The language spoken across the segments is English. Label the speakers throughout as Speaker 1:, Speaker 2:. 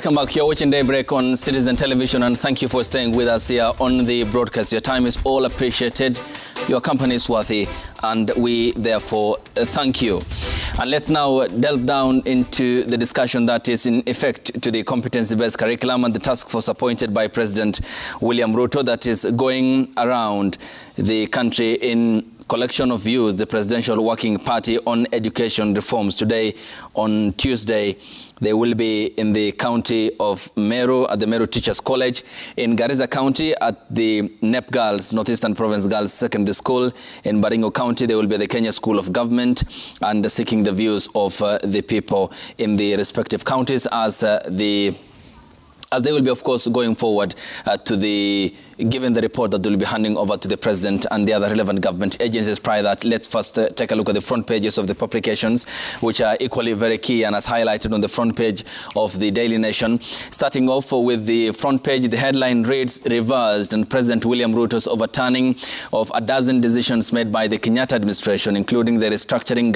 Speaker 1: Welcome back. You're watching Daybreak on Citizen Television, and thank you for staying with us here on the broadcast. Your time is all appreciated. Your company is worthy, and we therefore thank you. And let's now delve down into the discussion that is in effect to the competency-based curriculum and the task force appointed by President William Ruto that is going around the country in collection of views, the Presidential Working Party on education reforms. Today, on Tuesday, they will be in the county of Meru at the Meru Teachers College, in Garissa County at the NEP Girls, Northeastern Province Girls Secondary School. In Baringo County, they will be at the Kenya School of Government and seeking the views of the people in the respective counties as they will be, of course, going forward given the report that they will be handing over to the President and the other relevant government agencies. Prior to that, let's first take a look at the front pages of the publications, which are equally very key and as highlighted on the front page of the Daily Nation. Starting off with the front page, the headline reads, "Reversed and President William Ruto's overturning of a dozen decisions made by the Kenyatta administration, including the restructuring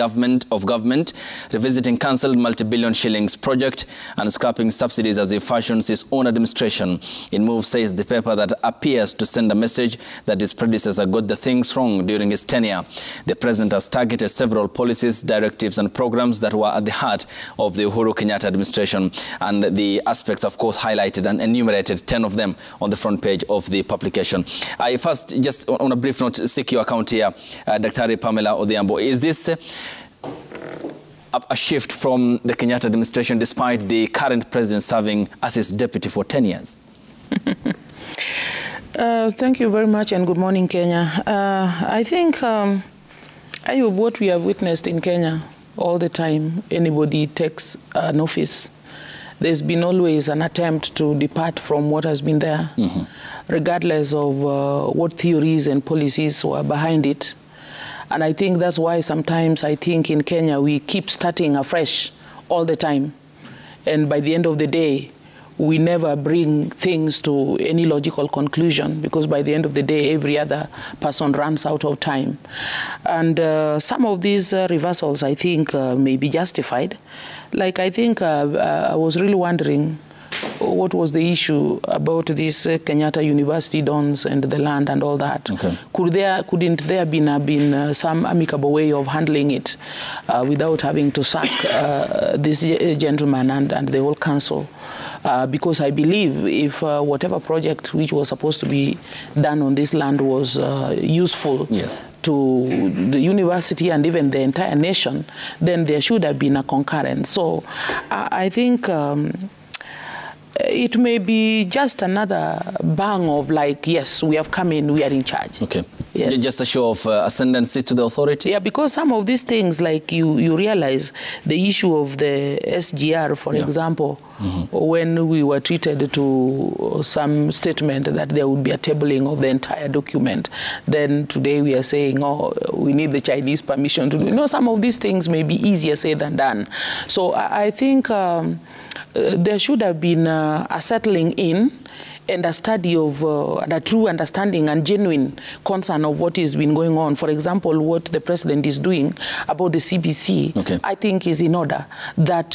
Speaker 1: of government, revisiting cancelled multi-billion shillings project, and scrapping subsidies as he fashions his own administration. In move, says the paper, that appears to send a message that his predecessor got the things wrong during his tenure. The president has targeted several policies, directives and programs that were at the heart of the Uhuru Kenyatta administration, and the aspects, of course, highlighted and enumerated, 10 of them on the front page of the publication. I first, just on a brief note, seek your account here, Dr. Pamela Odhiambo. Is this a shift from the Kenyatta administration despite the current president serving as his deputy for 10 years?
Speaker 2: Thank you very much, and good morning, Kenya. I think what we have witnessed in Kenya all the time, anybody takes an office, there's been always an attempt to depart from what has been there, regardless of what theories and policies were behind it. And I think that's why sometimes I think in Kenya we keep starting afresh all the time. And by the end of the day, we never bring things to any logical conclusion, because by the end of the day, every other person runs out of time. And some of these reversals, I think, may be justified. Like, I think I was really wondering what was the issue about this Kenyatta University dons and the land and all that. Okay. Couldn't there been some amicable way of handling it without having to sack this gentleman and the whole council? Because I believe if whatever project which was supposed to be done on this land was useful, yes, to the university and even the entire nation, then there should have been a concurrence. So I think it may be just another bang of like, yes, we have come in, we are in charge. Okay. Yes.
Speaker 1: Just a show of ascendancy to the authority?
Speaker 2: Yeah, because some of these things, like you realize the issue of the SGR, for example, when we were treated to some statement that there would be a tabling of the entire document, then today we are saying, oh, we need the Chinese permission to do. You know, some of these things may be easier said than done. So I think there should have been a settling in and a study of a true understanding and genuine concern of what has been going on. For example, what the president is doing about the CBC, I think is in order, that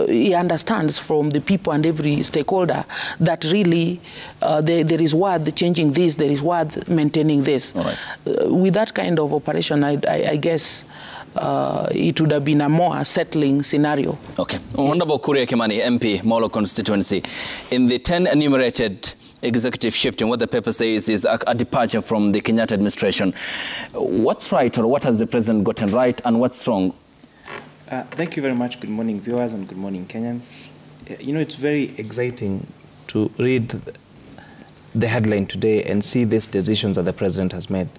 Speaker 2: he understands from the people and every stakeholder that really there is worth changing this, there is worth maintaining this. All right. With that kind of operation, I guess it would have been a more settling scenario. Okay.
Speaker 1: Honorable Kuria Kimani, MP, Molo constituency. In the 10 enumerated executive shifting, what the paper says is a departure from the Kenyatta administration. What's right, or what has the president gotten right, and what's wrong?
Speaker 3: Thank you very much. Good morning, viewers, and good morning, Kenyans. You know, it's very exciting to read the headline today and see these decisions that the president has made.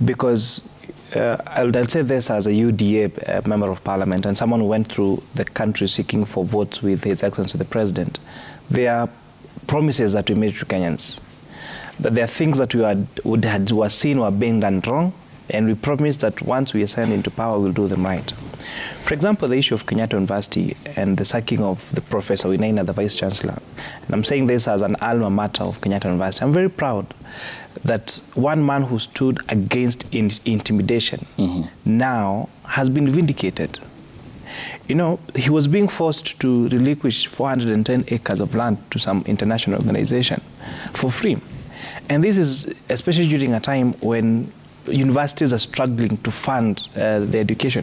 Speaker 3: Because I'll say this as a UDA member of parliament and someone who went through the country seeking for votes with His Excellency the President. There are promises that we made to Kenyans, that there are things that were seen were being done wrong, and we promised that once we ascend into power, we'll do them right. For example, the issue of Kenyatta University and the sacking of the Professor Winaina, the Vice Chancellor. And I'm saying this as an alma mater of Kenyatta University. I'm very proud that one man who stood against intimidation now has been vindicated. You know, he was being forced to relinquish 410 acres of land to some international organization for free. And this is especially during a time when universities are struggling to fund the education.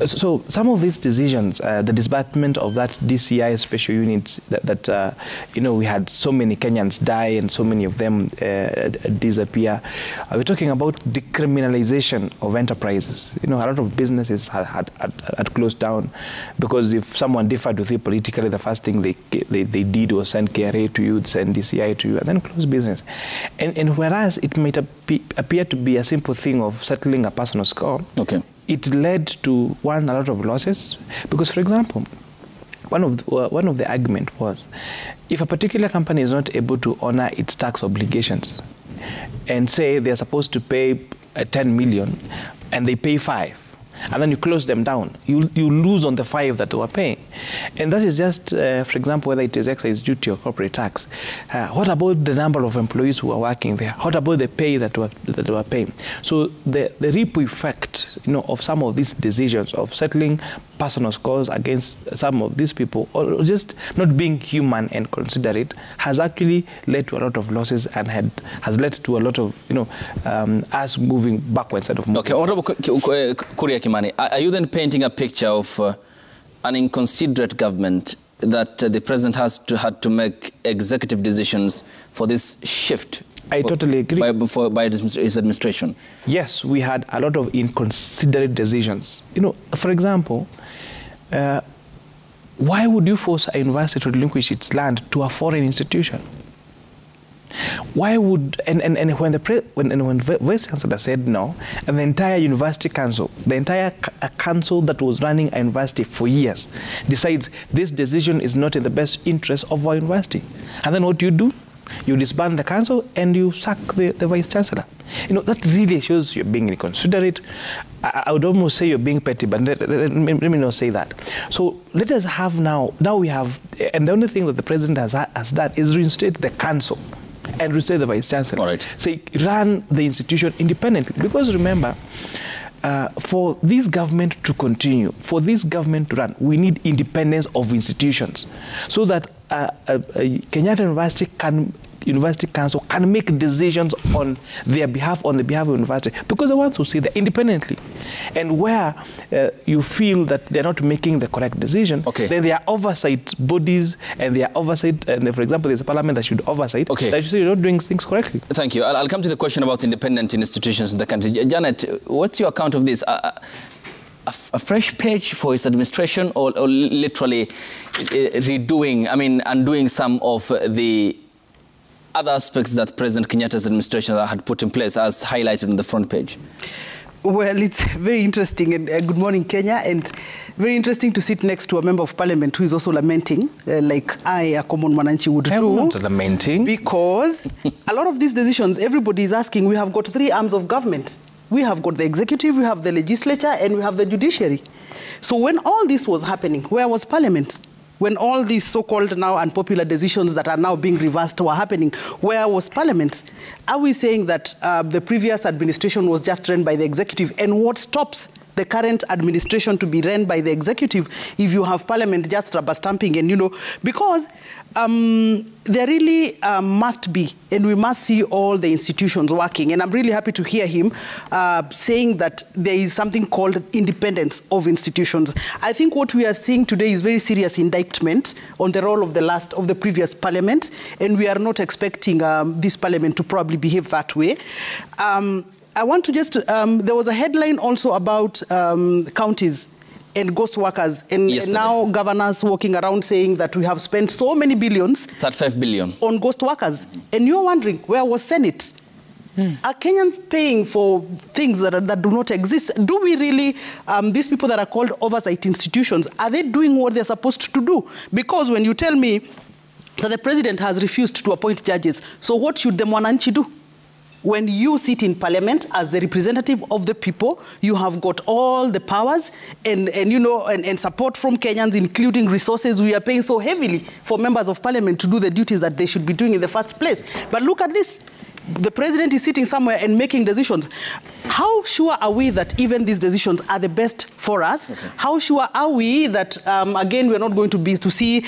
Speaker 3: So some of these decisions, the disbandment of that DCI special units that you know, we had so many Kenyans die and so many of them disappear. We're talking about decriminalization of enterprises. You know, a lot of businesses had closed down because if someone differed with you politically, the first thing they did was send KRA to you, send DCI to you, and then close business. And whereas it might appear to be a simple thing of settling a personal score,
Speaker 1: okay,
Speaker 3: it led to a lot of losses. Because, for example, one of the argument was, if a particular company is not able to honor its tax obligations, and say they're supposed to pay 10 million, and they pay 5, and then you close them down, you lose on the 5 that they were paying. And that is just, for example, whether it is excise duty or corporate tax. What about the number of employees who are working there? What about the pay that they were paying? So the ripple effect, you know, of some of these decisions of settling personal scores against some of these people, or just not being human and considerate, has actually led to a lot of losses and has led to a lot of, you know, us moving backwards instead of moving.
Speaker 1: Okay, Honorable Kuria Kimani, are you then painting a picture of an inconsiderate government that the president had to make executive decisions for this shift?
Speaker 3: I totally agree.
Speaker 1: By his administration? Yes,
Speaker 3: we had a lot of inconsiderate decisions. You know, for example, why would you force a university to relinquish its land to a foreign institution? Why would, and when the Vice Chancellor said no, and the entire university council, the entire council that was running a university for years, decides this decision is not in the best interest of our university. And then what do? You disband the council and you sack the Vice Chancellor. You know, that really shows you're being inconsiderate. I would almost say you're being petty, but let me not say that. So let us have now we have, and the only thing that the president has done is reinstate the council and reinstate the Vice Chancellor.
Speaker 1: All right.
Speaker 3: Say, run the institution independently. Because remember, for this government to continue, for this government to run, we need independence of institutions, so that Kenyatta University Council can make decisions on their behalf, on the behalf of the university, because the ones who see that independently. And where you feel that they're not making the correct decision,
Speaker 1: okay,
Speaker 3: then there are oversight bodies, and there are oversight, and for example, there's a parliament that should oversight,
Speaker 1: okay,
Speaker 3: that you say you're not doing things correctly.
Speaker 1: Thank you. I'll come to the question about independent institutions in the country. Janet, what's your account of this? A fresh page for his administration, or literally redoing, undoing some of the other aspects that President Kenyatta's administration had put in place, as highlighted on the front page?
Speaker 4: Well, it's very interesting, and good morning, Kenya, and very interesting to sit next to a member of parliament who is also lamenting, like I, a common Mwananchi, would do.
Speaker 3: I'm not lamenting.
Speaker 4: Because a lot of these decisions, everybody is asking, we have got 3 arms of government. We have got the executive, we have the legislature, and we have the judiciary. So when all this was happening, where was parliament? When all these so-called now unpopular decisions that are now being reversed were happening, where was parliament? Are we saying that the previous administration was just run by the executive? And what stops the current administration to be run by the executive if you have parliament just rubber stamping? And, you know, because there really must be, and we must see all the institutions working. And I'm really happy to hear him saying that there is something called independence of institutions. I think what we are seeing today is very serious indictment on the role of the previous parliament, and we are not expecting this parliament to probably behave that way. I want to just, there was a headline also about counties and ghost workers, and now governors walking around saying that we have spent so many billions,
Speaker 1: 35 billion,
Speaker 4: on ghost workers. And you're wondering, where was Senate? Are Kenyans paying for things that do not exist? Do we really, these people that are called oversight institutions, are they doing what they're supposed to do? Because when you tell me that the president has refused to appoint judges, so what should the Mwananchi do? When you sit in parliament as the representative of the people, you have got all the powers and you know, and support from Kenyans, including resources. We are paying so heavily for members of parliament to do the duties that they should be doing in the first place. But look at this. The president is sitting somewhere and making decisions. How sure are we that even these decisions are the best for us? Okay. How sure are we that, again, we're not going to see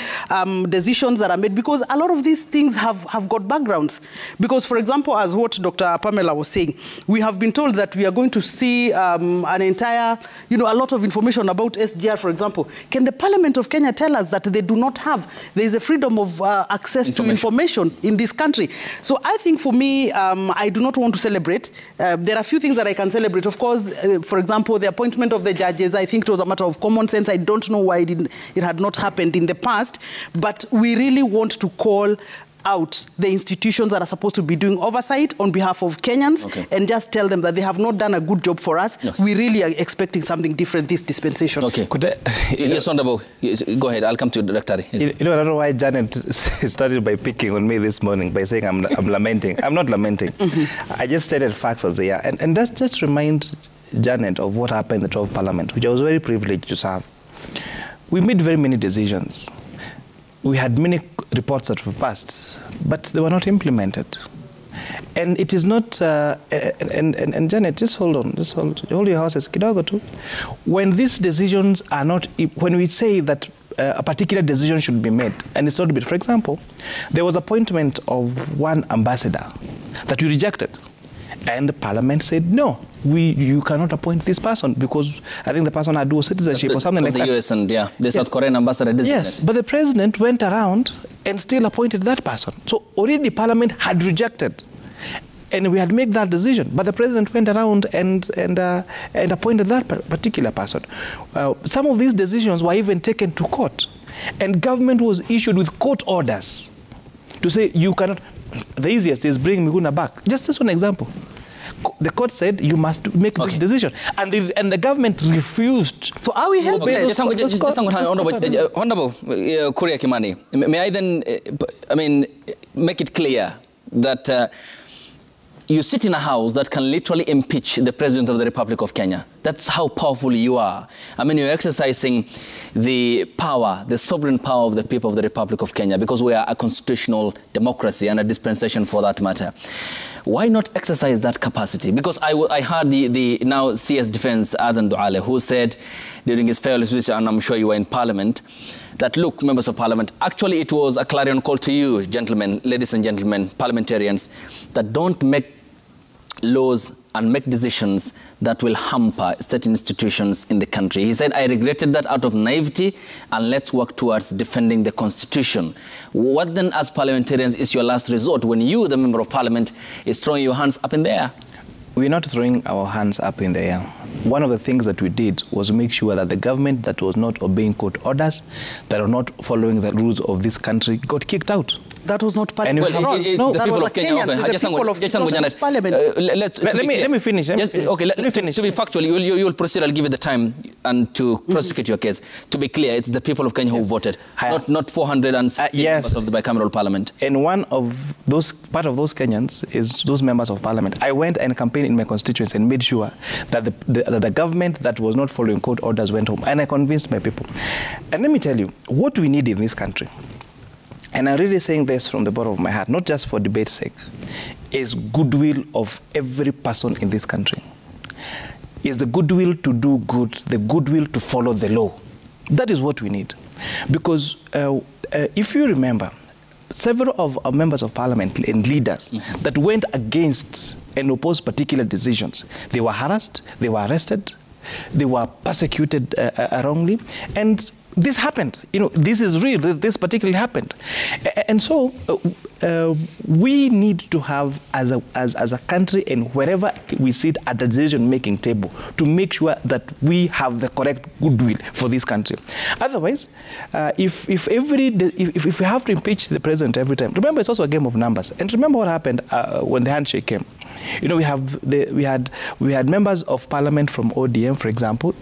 Speaker 4: decisions that are made? Because a lot of these things have got backgrounds. Because, for example, as what Dr. Pamela was saying, we have been told that we are going to see an entire, a lot of information about SGR, for example. Can the Parliament of Kenya tell us that they do not have? There is a freedom of access to information in this country. So I think for me, I do not want to celebrate. There are a few things that I can celebrate. Of course, for example, the appointment of the judges, I think it was a matter of common sense. I don't know why it had not happened in the past, but we really want to call out the institutions that are supposed to be doing oversight on behalf of Kenyans, and just tell them that they have not done a good job for us. We really are expecting something different this dispensation.
Speaker 1: Okay. Yes, Honorable. Go ahead. I'll come to you, Dr.
Speaker 3: I don't know why Janet started by picking on me this morning by saying I'm lamenting. I'm not lamenting. I just stated facts as they are. And that's just remind Janet of what happened in the 12th Parliament, which I was very privileged to serve. We made very many decisions. We had many reports that were passed, but they were not implemented. And it is not, and Janet, just hold on, hold your horses, kidogo too. When these decisions are not, when we say that a particular decision should be made, and it's not made, for example, there was appointment of one ambassador that we rejected. And the Parliament said, no, you cannot appoint this person because I think the person had dual citizenship or something like that.
Speaker 1: The US and the South Korean ambassador designate.
Speaker 3: Yes, but the president went around and still appointed that person. So already Parliament had rejected, and we had made that decision. But the president went around and appointed that particular person. Some of these decisions were even taken to court, and government was issued with court orders to say you cannot. The easiest is bring Miguna back. Just as one example. The court said you must make this decision, and the government refused.
Speaker 4: So are we helpless?
Speaker 1: Honorable Kuria Kimani, may I then, make it clear that you sit in a house that can literally impeach the President of the Republic of Kenya. That's how powerful you are. You're exercising the power, the sovereign power of the people of the Republic of Kenya, because we are a constitutional democracy and a dispensation for that matter. Why not exercise that capacity? Because I heard the now CS Defense, Adan Duale, who said during his farewell speech, and I'm sure you were in Parliament, that, look, members of Parliament, actually it was a clarion call to you, gentlemen, ladies and gentlemen, parliamentarians, that don't make laws and make decisions that will hamper certain institutions in the country. He said, I regretted that out of naivety, and let's work towards defending the Constitution. What then, as parliamentarians, is your last resort when you, the member of Parliament, is throwing your hands up in the air?
Speaker 3: We're not throwing our hands up in the air. One of the things that we did was make sure that the government that was not obeying court orders, that are not following the rules of this country, got kicked out.
Speaker 4: That was not Parliament.
Speaker 1: Well,
Speaker 4: no,
Speaker 1: the people of Kenya. Let me finish. Let me finish. To be factual, you'll proceed. I'll give you the time and to prosecute your case. To be clear, it's the people of Kenya who voted, not 460 members of the bicameral parliament.
Speaker 3: And one of those, part of those Kenyans is those members of Parliament. I went and campaigned in my constituency and made sure that the government that was not following court orders went home. And I convinced my people. And let me tell you, what we need in this country, and I'm really saying this from the bottom of my heart, not just for debate's sake, is goodwill of every person in this country. Is the goodwill to do good, the goodwill to follow the law. That is what we need. Because if you remember, several of our members of Parliament and leaders that went against and opposed particular decisions, they were harassed, they were arrested, they were persecuted wrongly, and this happened. This is real. This particularly happened. And so we need to have, as a country and wherever we sit at the decision-making table, to make sure that we have the correct goodwill for this country. Otherwise, if we have to impeach the president every time, remember, it's also a game of numbers. And remember what happened when the handshake came. We had members of Parliament from ODM, for example,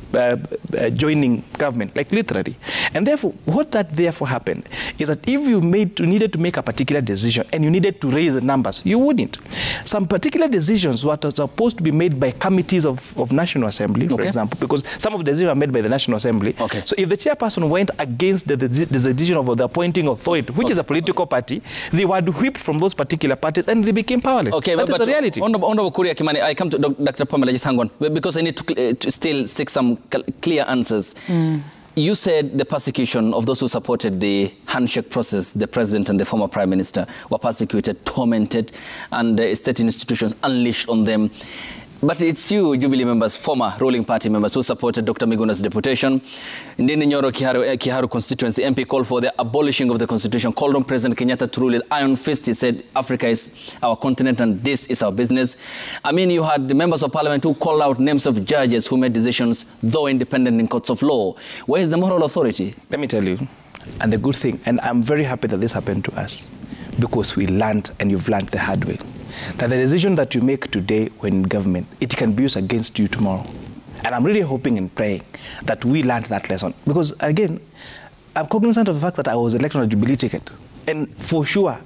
Speaker 3: joining government, like literally. And therefore, what that therefore happened is that if you needed to make a particular decision and you needed to raise the numbers, you wouldn't. Some particular decisions were supposed to be made by committees of National Assembly, for example, because some of the decisions are made by the National Assembly. So if the chairperson went against the decision of the appointing authority, which is a political party, they were whipped from those particular parties and they became powerless. That is the reality.
Speaker 1: Honorable Kuria Kimani, I come to Dr. Pamela, just hang on, because I need to still seek some clear answers. You said the persecution of those who supported the handshake process, the president and the former prime minister, were persecuted, tormented, and state institutions unleashed on them. But it's you, Jubilee members, former ruling party members, who supported Dr. Miguna's deputation. Ndini Nyoro Kiharu constituency MP called for the abolishing of the constitution, called on President Kenyatta to rule with iron fist. He said, Africa is our continent and this is our business. I mean, you had the members of parliament who called out names of judges who made decisions, though independent, in courts of law. Where is the moral authority?
Speaker 3: Let me tell you, and the good thing, and I'm very happy that this happened to us, because we learned, and you've learned the hard way, that the decision that you make today when in government, it can be used against you tomorrow. And I'm really hoping and praying that we learned that lesson. Because again, I'm cognizant of the fact that I was elected on a Jubilee ticket. And for sure,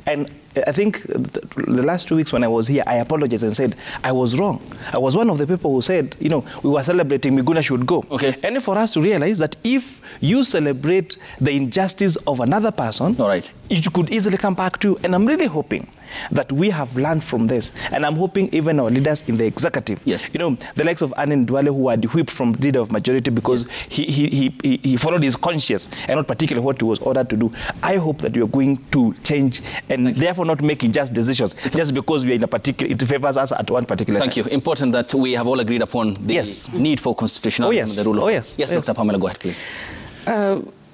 Speaker 3: and I think the last 2 weeks when I was here, I apologized and said I was wrong. I was one of the people who said, you know, we were celebrating Miguna should go.
Speaker 1: Okay.
Speaker 3: And for us to realize that if you celebrate the injustice of another person,
Speaker 1: all right,
Speaker 3: it could easily come back to you. And I'm really hoping that we have learned from this. And I'm hoping even our leaders in the executive,
Speaker 1: yes,
Speaker 3: you know, the likes of Anin Duale, who had whipped from leader of majority because he followed his conscience and not particularly what he was ordered to do. I hope that you're going to change and therefore not making just decisions just because we are in a particular, it favors us at one particular time.
Speaker 1: Thank you. Important that we have all agreed upon the need for constitutionalism and the rule of law. Yes, Dr. Pamela, go ahead, please.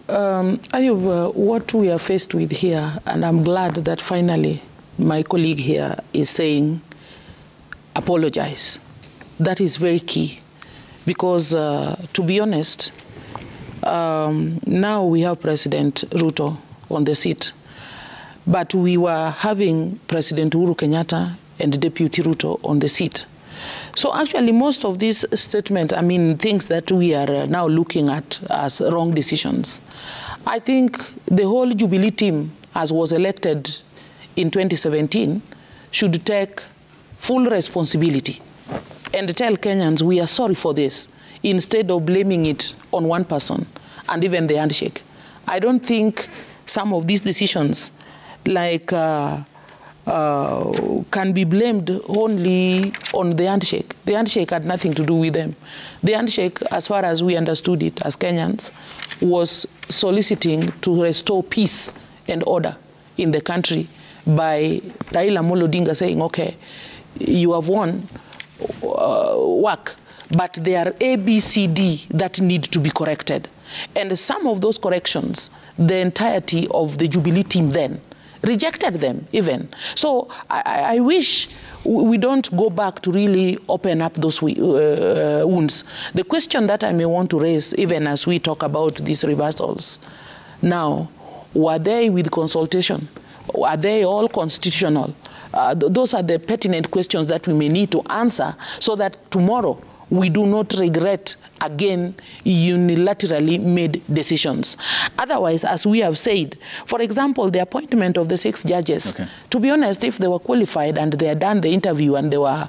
Speaker 2: Ayub, what we are faced with here, and I'm glad that finally my colleague here is saying, apologize. That is very key. Because, to be honest, now we have President Ruto on the seat. But we were having President Uhuru Kenyatta and Deputy Ruto on the seat. So actually most of these statements, I mean, things that we are now looking at as wrong decisions, I think the whole Jubilee team, as was elected in 2017, should take full responsibility and tell Kenyans we are sorry for this, instead of blaming it on one person and even the handshake. I don't think some of these decisions like can be blamed only on the handshake. The handshake had nothing to do with them. The handshake, as far as we understood it as Kenyans, was soliciting to restore peace and order in the country by Raila Amolo Odinga saying, okay, you have won work, but there are A, B, C, D that need to be corrected. And some of those corrections, the entirety of the Jubilee team then rejected them even. So I wish we don't go back to really open up those wounds. The question that I may want to raise, even as we talk about these reversals, now, were they with consultation? Are they all constitutional? Those are the pertinent questions that we may need to answer so that tomorrow we do not regret again unilaterally made decisions. Otherwise, as we have said, for example, the appointment of the 6 judges, to be honest, if they were qualified and they had done the interview and they were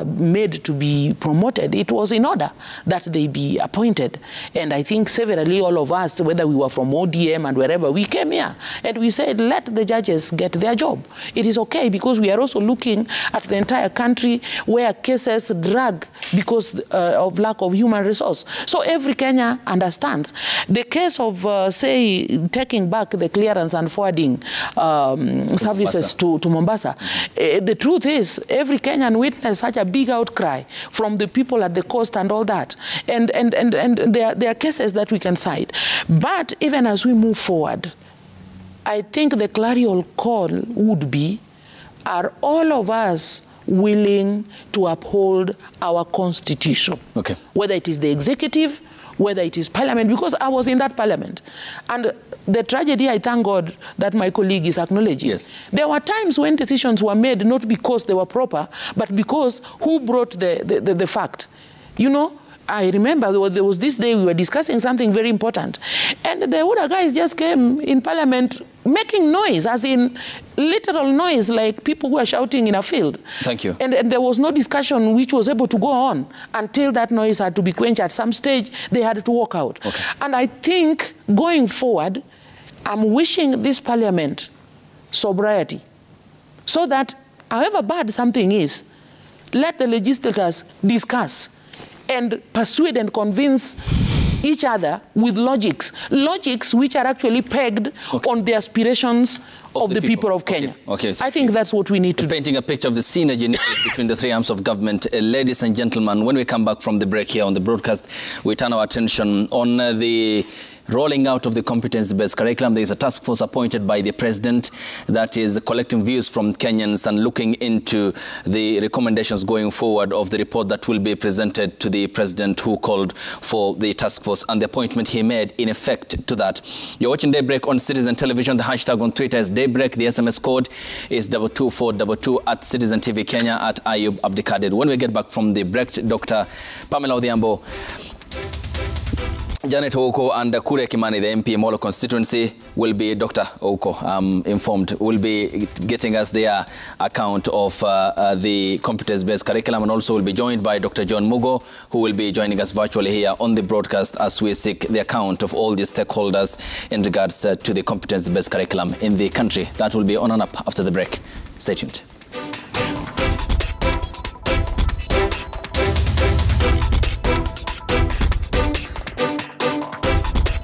Speaker 2: made to be promoted, it was in order that they be appointed. And I think severally all of us, whether we were from ODM and wherever, we came here and we said, let the judges get their job. It is okay, because we are also looking at the entire country where cases drag because of lack of human resources. So every Kenya understands. The case of, say, taking back the clearance and forwarding services to Mombasa, the truth is every Kenyan witnessed such a big outcry from the people at the coast and all that. And there are cases that we can cite. But even as we move forward, I think the clarion call would be, are all of us willing to uphold our constitution? Okay. Whether it is the executive, whether it is parliament, because I was in that parliament. And the tragedy, I thank God that my colleague is acknowledging. Yes. There were times when decisions were made not because they were proper, but because who brought the fact. You know, I remember there was this day we were discussing something very important, and the Huda guys just came in parliament making noise, as in literal noise, like people who are shouting in a field. Thank you. And there was no discussion which was able to go on until that noise had to be quenched. At some stage, they had to walk out. Okay. And I think going forward, I'm wishing this parliament sobriety, so that however bad something is, let the legislators discuss and persuade and convince each other with logics which are actually pegged on the aspirations of the people of Kenya.
Speaker 1: Okay,
Speaker 2: I think that's what we need to do.
Speaker 1: Painting a picture of the synergy between the three arms of government. Ladies and gentlemen, when we come back from the break here on the broadcast, we turn our attention on the rolling out of the competence-based curriculum. There is a task force appointed by the president that is collecting views from Kenyans and looking into the recommendations going forward of the report that will be presented to the president, who called for the task force, and the appointment he made in effect to that. You're watching Daybreak on Citizen Television. The hashtag on Twitter is Daybreak. The SMS code is 22422 at Citizen TV Kenya, at Ayub Abdikadir. When we get back from the break, Dr. Pamela Odhiambo, Janet Ouko and Kure Kimani, the MP Molo constituency, will be, Dr. Ouko, informed, will be getting us their account of the competence-based curriculum, and also will be joined by Dr. John Mugo, who will be joining us virtually here on the broadcast as we seek the account of all the stakeholders in regards to the competence-based curriculum in the country. That will be on and up after the break. Stay tuned.